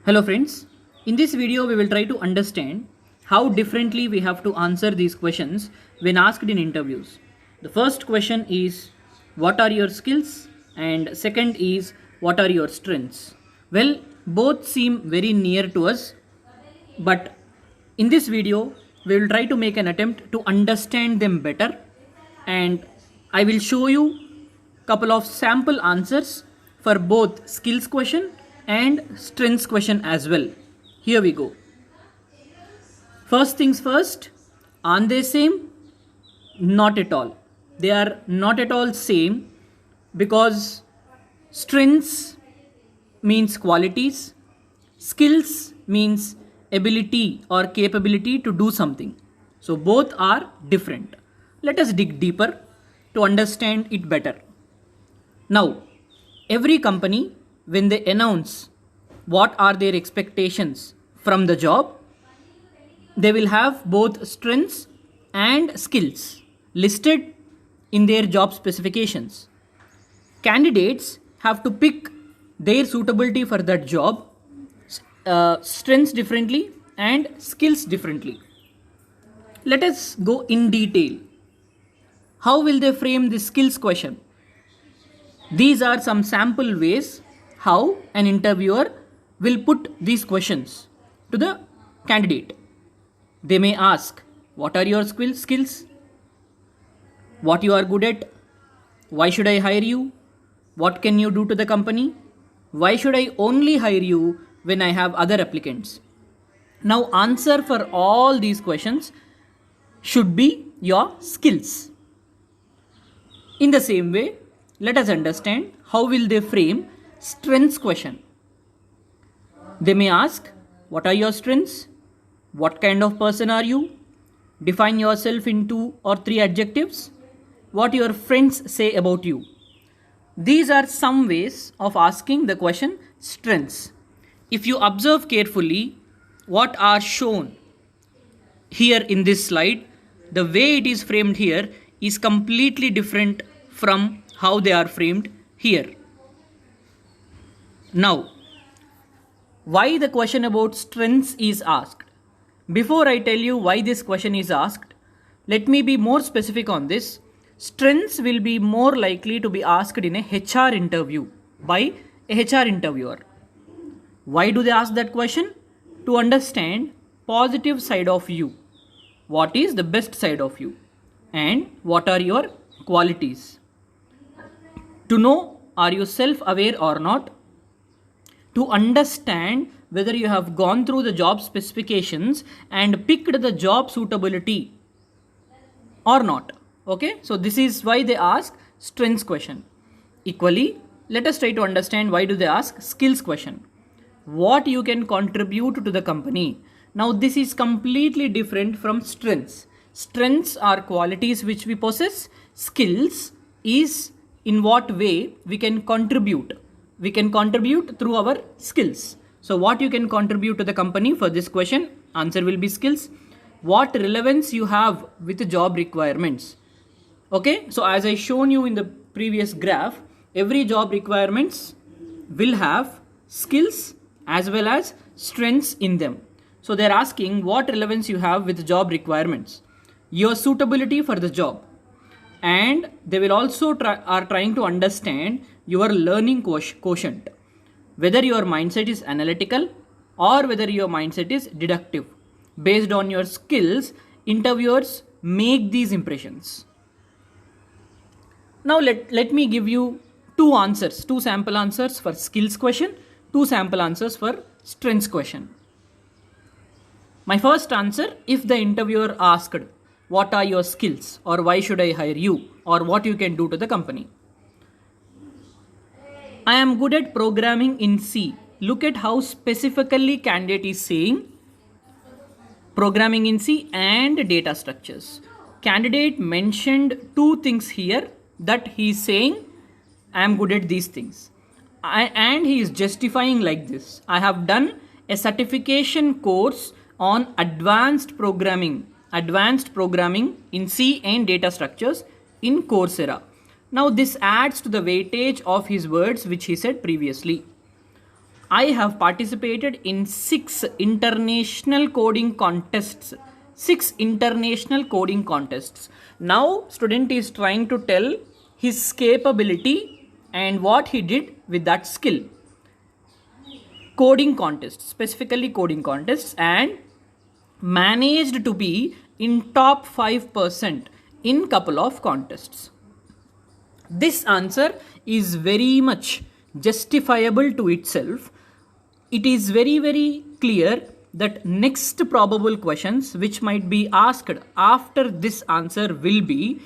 Hello friends, in this video we will try to understand how differently we have to answer these questions when asked in interviews. The first question is what are your skills and second is what are your strengths. Well, both seem very near to us, but in this video we will try to make an attempt to understand them better, and I will show you couple of sample answers for both skills question and strengths question as well. Here we go. First things first, are they same? Not at all. They are not at all same because strengths means qualities, skills means ability or capability to do something. So both are different. Let us dig deeper to understand it better. Now, every company, when they announce what are their expectations from the job, they will have both strengths and skills listed in their job specifications. Candidates have to pick their suitability for that job, strengths differently and skills differently. Let us go in detail. How will they frame the skills question? These are some sample ways how an interviewer will put these questions to the candidate. They may ask, what are your skills? What you are good at? Why should I hire you? What can you do to the company? Why should I only hire you when I have other applicants? Now, answer for all these questions should be your skills. In the same way, let us understand how will they frame strengths question. They may ask, what are your strengths? What kind of person are you? Define yourself in 2 or 3 adjectives. What your friends say about you. These are some ways of asking the question strengths. If you observe carefully what are shown here in this slide, the way it is framed here is completely different from how they are framed here. Now, why the question about strengths is asked? Before I tell you why this question is asked, let me be more specific on this. Strengths will be more likely to be asked in a HR interview by a HR interviewer. Why do they ask that question? To understand positive side of you. What is the best side of you? And what are your qualities? To know are you self-aware or not? To understand whether you have gone through the job specifications and picked the job suitability or not. Okay, so this is why they ask strengths question. Equally, let us try to understand why do they ask skills question. What you can contribute to the company. Now this is completely different from strengths. Strengths are qualities which we possess. Skills is in what way we can contribute. We can contribute through our skills. So what you can contribute to the company for this question, answer will be skills. What relevance you have with the job requirements. Okay, so as I shown you in the previous graph, every job requirements will have skills as well as strengths in them. So they're asking what relevance you have with job requirements, your suitability for the job, and they will also are trying to understand your learning quotient, whether your mindset is analytical or whether your mindset is deductive. Based on your skills, interviewers make these impressions. Now let me give you two sample answers for skills question, 2 sample answers for strengths question. My first answer, if the interviewer asked, what are your skills or why should I hire you or what you can do to the company. I am good at programming in C. Look at how specifically candidate is saying programming in C and data structures. Candidate mentioned 2 things here that he is saying I am good at these things. And he is justifying like this. I have done a certification course on advanced programming in C and data structures in Coursera. Now this adds to the weightage of his words which he said previously. I have participated in 6 international coding contests. 6 international coding contests. Now, student is trying to tell his capability and what he did with that skill. Coding contests, specifically coding contests, and managed to be in top 5% in couple of contests. This answer is very much justifiable to itself. It is very clear that next probable questions which might be asked after this answer will be,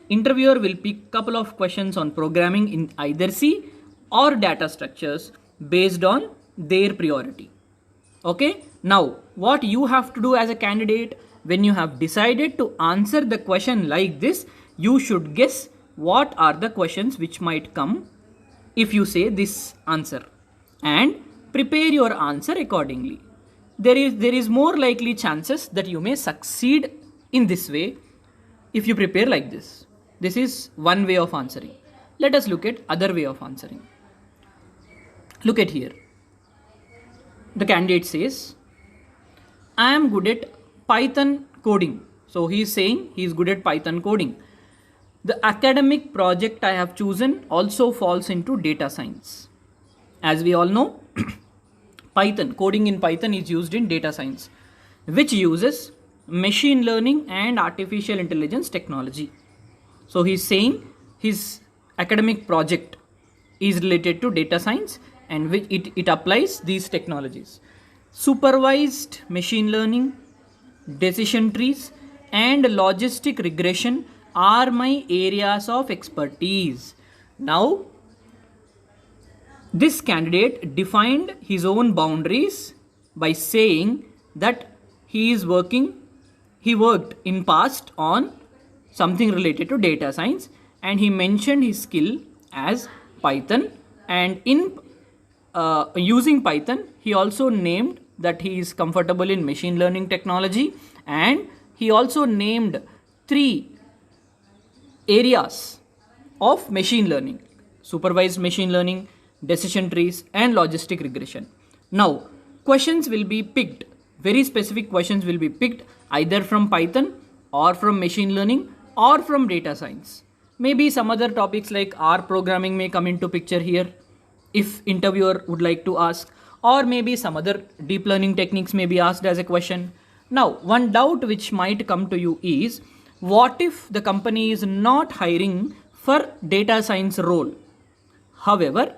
interviewer will pick couple of questions on programming in either C or data structures based on their priority. Okay, now what you have to do as a candidate, when you have decided to answer the question like this, you should guess what are the questions which might come if you say this answer and prepare your answer accordingly. There is more likely chances that you may succeed in this way if you prepare like this. This is one way of answering. Let us look at other way of answering. Look at here. The candidate says, I am good at Python coding. So he is saying he is good at Python coding. The academic project I have chosen also falls into data science. As we all know, Python, coding in Python is used in data science, which uses machine learning and artificial intelligence technology. So he is saying his academic project is related to data science and which it applies these technologies. Supervised machine learning, decision trees, and logistic regression are my areas of expertise. Now, this candidate defined his own boundaries by saying that he worked in past on something related to data science, and he mentioned his skill as Python, and in using Python he also named that he is comfortable in machine learning technology, and he also named 3 areas of machine learning: supervised machine learning, decision trees, and logistic regression. Now, questions will be picked, very specific questions will be picked either from Python or from machine learning or from data science. Maybe some other topics like R programming may come into picture here if interviewer would like to ask, or maybe some other deep learning techniques may be asked as a question. Now, one doubt which might come to you is, what if the company is not hiring for data science role? However,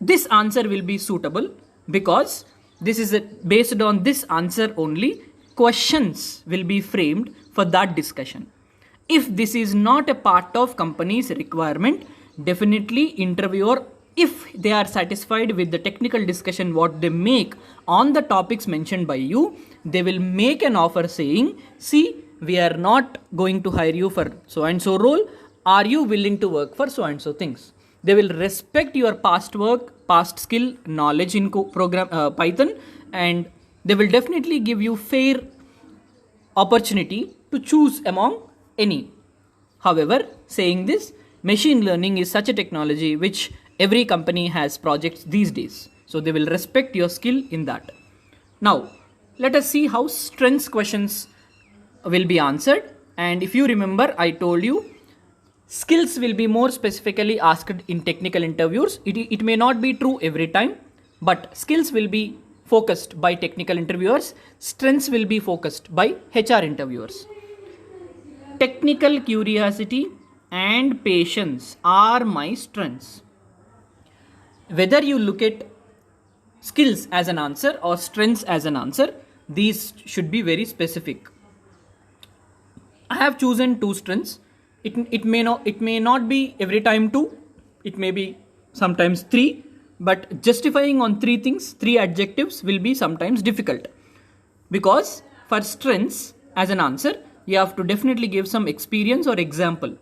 this answer will be suitable because this is based on this answer only, questions will be framed for that discussion. If this is not a part of company's requirement, definitely interviewer, if they are satisfied with the technical discussion what they make on the topics mentioned by you, they will make an offer saying, see, we are not going to hire you for so and so role, are you willing to work for so and so things? They will respect your past work, past skill, knowledge in Python, and they will definitely give you fair opportunity to choose among any. However, saying this, machine learning is such a technology which every company has projects these days. So they will respect your skill in that. Now, let us see how strengths questions will be answered. And if you remember, I told you skills will be more specifically asked in technical interviews. It may not be true every time, but skills will be focused by technical interviewers. Strengths will be focused by HR interviewers. Technical curiosity and patience are my strengths. Whether you look at skills as an answer or strengths as an answer, these should be very specific. I have chosen 2 strengths. It may not be every time 2, it may be sometimes 3, but justifying on 3 things, 3 adjectives will be sometimes difficult, because for strengths as an answer you have to definitely give some experience or example.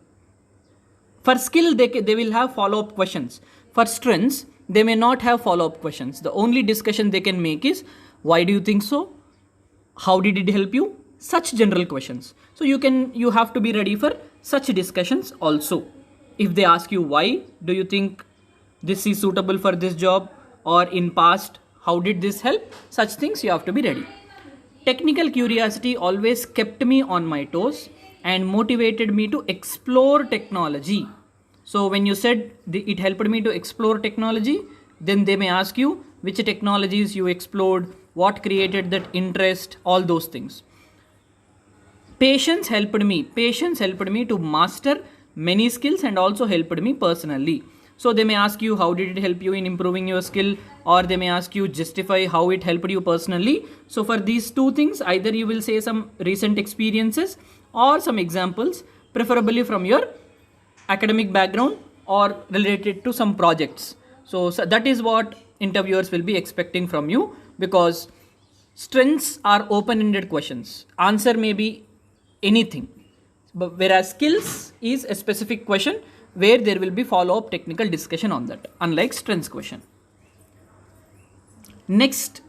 For skill they will have follow-up questions. For strengths they may not have follow-up questions. The only discussion they can make is, why do you think so? How did it help you? Such general questions. So you have to be ready for such discussions also. If they ask you, why do you think this is suitable for this job, or in past, how did this help? Such things you have to be ready. Technical curiosity always kept me on my toes and motivated me to explore technology. So when you said it helped me to explore technology, then they may ask you which technologies you explored, what created that interest, all those things. Patience helped me to master many skills and also helped me personally. So they may ask you how did it help you in improving your skill, or they may ask you justify how it helped you personally. So for these two things, either you will say some recent experiences or some examples, preferably from your academic background or related to some projects. So that is what interviewers will be expecting from you, because strengths are open-ended questions. Answer may be anything, but whereas skills is a specific question where there will be follow-up technical discussion on that, unlike strengths question. Next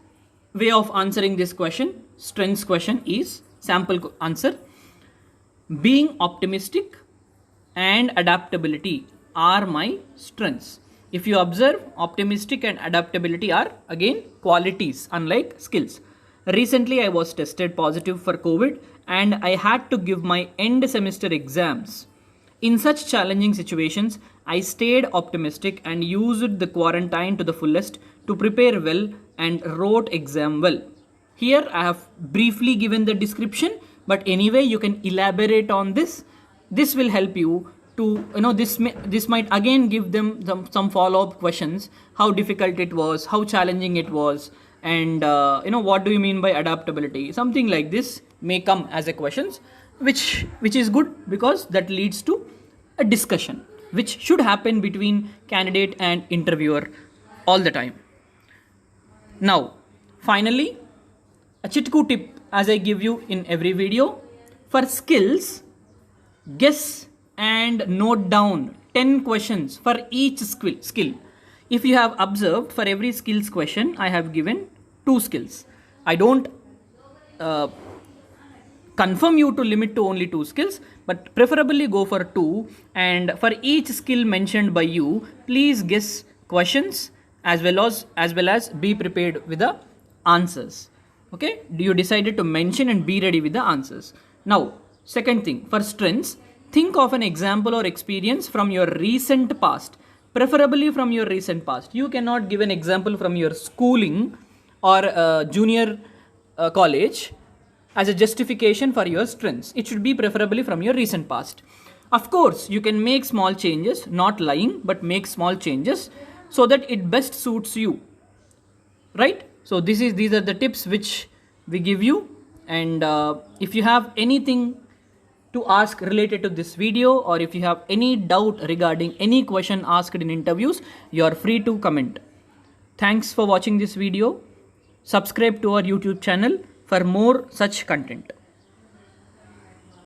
way of answering this question, strengths question, is sample answer. Being optimistic and adaptability are my strengths. If you observe, optimistic and adaptability are again qualities, unlike skills. Recently I was tested positive for COVID and I had to give my end semester exams. In such challenging situations, I stayed optimistic and used the quarantine to the fullest to prepare well and wrote exam well. Here I have briefly given the description, but anyway you can elaborate on this. This will help you to, this might again give them some follow-up questions. How difficult it was, how challenging it was, and what do you mean by adaptability? Something like this may come as a questions, which is good, because that leads to a discussion which should happen between candidate and interviewer all the time. Now finally, a chitku tip as I give you in every video. For skills, guess and note down 10 questions for each skill. If you have observed, for every skills question I have given 2 skills. I don't confirm you to limit to only 2 skills, but preferably go for 2, and for each skill mentioned by you, please guess questions as well as be prepared with the answers. Okay, you decided to mention and be ready with the answers. Now second thing, for strengths, think of an example or experience from your recent past, preferably from your recent past. You cannot give an example from your schooling or junior college as a justification for your strengths. It should be preferably from your recent past. Of course, you can make small changes, not lying, but make small changes so that it best suits you. Right? So these are the tips which we give you. And if you have anything to ask related to this video, or if you have any doubt regarding any question asked in interviews, you are free to comment. Thanks for watching this video. Subscribe to our YouTube channel for more such content.